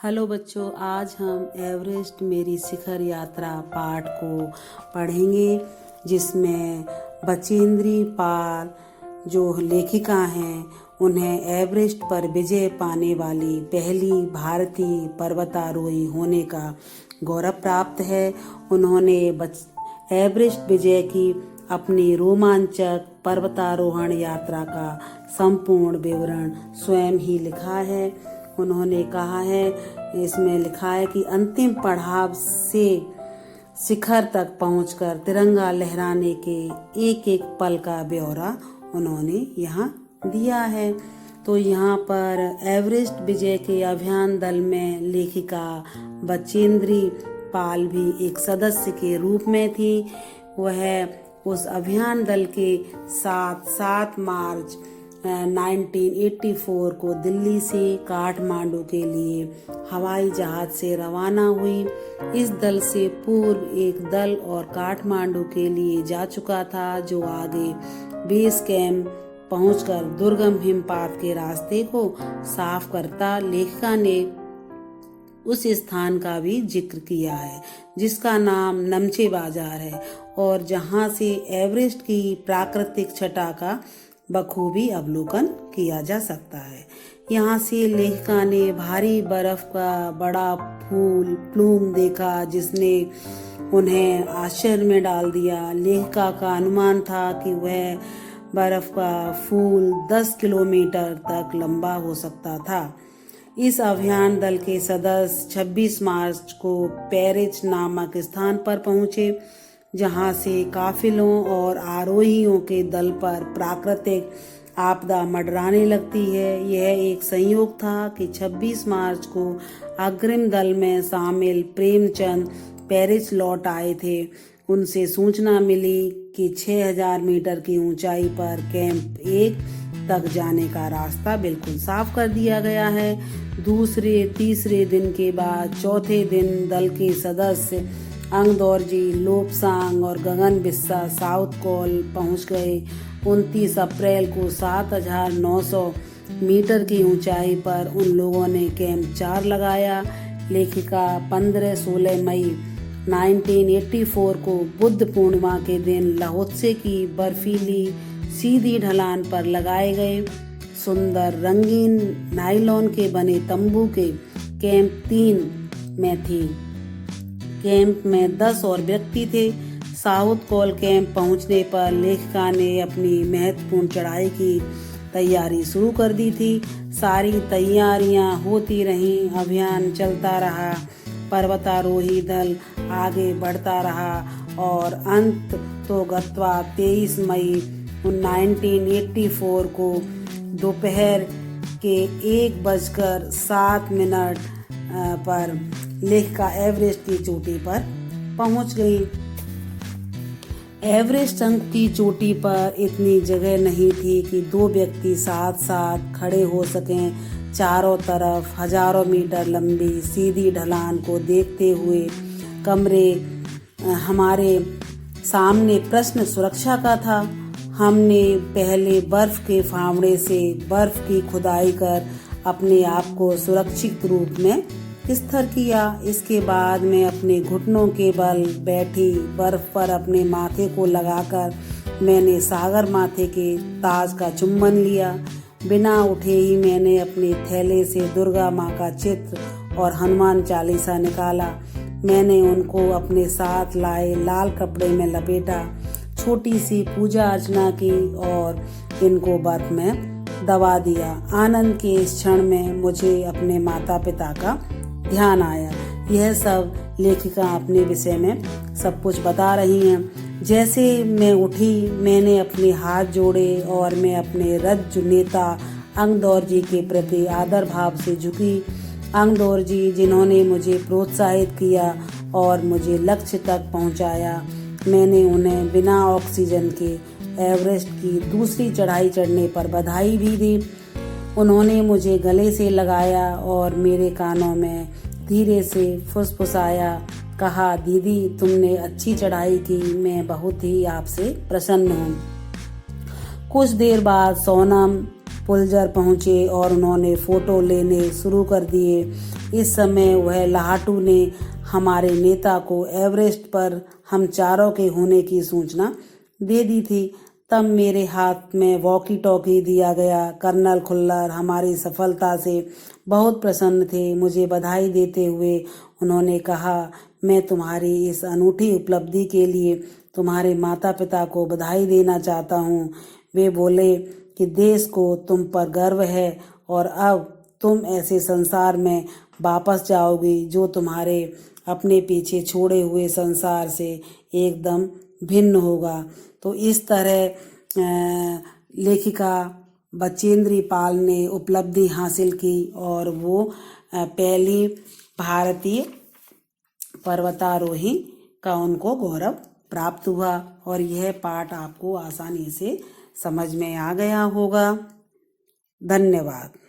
Hello बच्चों, आज हम एवरेस्ट मेरी शिखर यात्रा पाठ को पढ़ेंगे, जिसमें बचेंद्री पाल जो लेखिका हैं, उन्हें एवरेस्ट पर विजय पाने वाली पहली भारतीय पर्वतारोही होने का गौरव प्राप्त है। उन्होंने एवरेस्ट विजय की अपनी रोमांचक पर्वतारोहण यात्रा का संपूर्ण विवरण स्वयं ही लिखा है। उन्होंने कहा है, इसमें लिखा है कि अंतिम पड़ाव से शिखर तक पहुंचकर तिरंगा लहराने के एक एक पल का ब्यौरा उन्होंने यहाँ दिया है। तो यहाँ पर एवरेस्ट विजय के अभियान दल में लेखिका बचेंद्री पाल भी एक सदस्य के रूप में थी। वह उस अभियान दल के साथ 7 मार्च 1984 को दिल्ली से काठमांडू के लिए हवाई जहाज से रवाना हुई। इस दल से पूर्व एक दल और काठमांडू के लिए जा चुका था, जो आगे बेस कैंप पहुंचकर दुर्गम हिमपात के रास्ते को साफ करता। लेखिका ने उस स्थान का भी जिक्र किया है, जिसका नाम नमचे बाजार है और जहां से एवरेस्ट की प्राकृतिक छटा का बखूबी अवलोकन किया जा सकता है। यहाँ से लेखिका ने भारी बर्फ का बड़ा प्लूम देखा, जिसने उन्हें आश्चर्य में डाल दिया। लेखिका का अनुमान था कि वह बर्फ का फूल 10 किलोमीटर तक लंबा हो सकता था। इस अभियान दल के सदस्य 26 मार्च को पेरिच नामक स्थान पर पहुंचे, जहां से काफिलों और आरोहियों के दल पर प्राकृतिक आपदा मंडराने लगती है। यह एक संयोग था कि 26 मार्च को अग्रिम दल में शामिल प्रेमचंद पेरिस लौट आए थे। उनसे सूचना मिली कि 6000 मीटर की ऊंचाई पर कैंप 1 तक जाने का रास्ता बिल्कुल साफ कर दिया गया है। दूसरे तीसरे दिन के बाद चौथे दिन दल के सदस्य अंगदौरजी, लोपसांग और गगन बिस्सा साउथ कोल पहुंच गए। 29 अप्रैल को 7900 मीटर की ऊंचाई पर उन लोगों ने कैंप 4 लगाया। लेखिका 15-16 मई 1984 को बुद्ध पूर्णिमा के दिन लाहौत्से की बर्फीली सीधी ढलान पर लगाए गए सुंदर रंगीन नायलॉन के बने तंबू के कैंप 3 में थी। कैंप में 10 और व्यक्ति थे। साउथ कोल कैंप पहुंचने पर लेखिका ने अपनी महत्वपूर्ण चढ़ाई की तैयारी शुरू कर दी थी। सारी तैयारियां होती रहीं, अभियान चलता रहा, पर्वतारोही दल आगे बढ़ता रहा और अंत तो गत्वा 23 मई 1984 को दोपहर के 1:07 पर लेखिका एवरेस्ट की चोटी पर पहुंच गई। एवरेस्ट की चोटी पर इतनी जगह नहीं थी कि 2 व्यक्ति साथ साथ खड़े हो सकें। चारों तरफ हजारों मीटर लंबी सीधी ढलान को देखते हुए कमरे हमारे सामने प्रश्न सुरक्षा का था। हमने पहले बर्फ के फावड़े से बर्फ की खुदाई कर अपने आप को सुरक्षित रूप में स्थिर किया। इसके बाद मैं अपने घुटनों के बल बैठी बर्फ पर अपने माथे को लगाकर मैंने सागर माथे के ताज का चुम्बन लिया। बिना उठे ही मैंने अपने थैले से दुर्गा माँ का चित्र और हनुमान चालीसा निकाला। मैंने उनको अपने साथ लाए लाल कपड़े में लपेटा, छोटी सी पूजा अर्चना की और इनको व्रत में दबा दिया। आनंद के इस क्षण में मुझे अपने माता पिता का ध्यान आया। यह सब लेखिका अपने विषय में सब कुछ बता रही हैं। जैसे मैं उठी, मैंने अपने हाथ जोड़े और मैं अपने रज्जु नेता अंगदौरजी के प्रति आदर भाव से झुकी। अंगदौरजी, जिन्होंने मुझे प्रोत्साहित किया और मुझे लक्ष्य तक पहुंचाया। मैंने उन्हें बिना ऑक्सीजन के एवरेस्ट की दूसरी चढ़ाई चढ़ने पर बधाई भी दी। उन्होंने मुझे गले से लगाया और मेरे कानों में धीरे से फुसफुसाया, कहा, दीदी तुमने अच्छी चढ़ाई की, मैं बहुत ही आपसे प्रसन्न हूँ। कुछ देर बाद सोनम पुलजर पहुंचे और उन्होंने फोटो लेने शुरू कर दिए। इस समय वह लाहटू ने हमारे नेता को एवरेस्ट पर हम चारों के होने की सूचना दे दी थी। तब मेरे हाथ में वॉकी टॉकी दिया गया। कर्नल खुल्लर हमारी सफलता से बहुत प्रसन्न थे। मुझे बधाई देते हुए उन्होंने कहा, मैं तुम्हारी इस अनूठी उपलब्धि के लिए तुम्हारे माता पिता को बधाई देना चाहता हूँ। वे बोले कि देश को तुम पर गर्व है और अब तुम ऐसे संसार में वापस जाओगी जो तुम्हारे अपने पीछे छोड़े हुए संसार से एकदम भिन्न होगा। तो इस तरह लेखिका बचेंद्री पाल ने उपलब्धि हासिल की और वो पहली भारतीय पर्वतारोही का उनको गौरव प्राप्त हुआ। और यह पाठ आपको आसानी से समझ में आ गया होगा। धन्यवाद।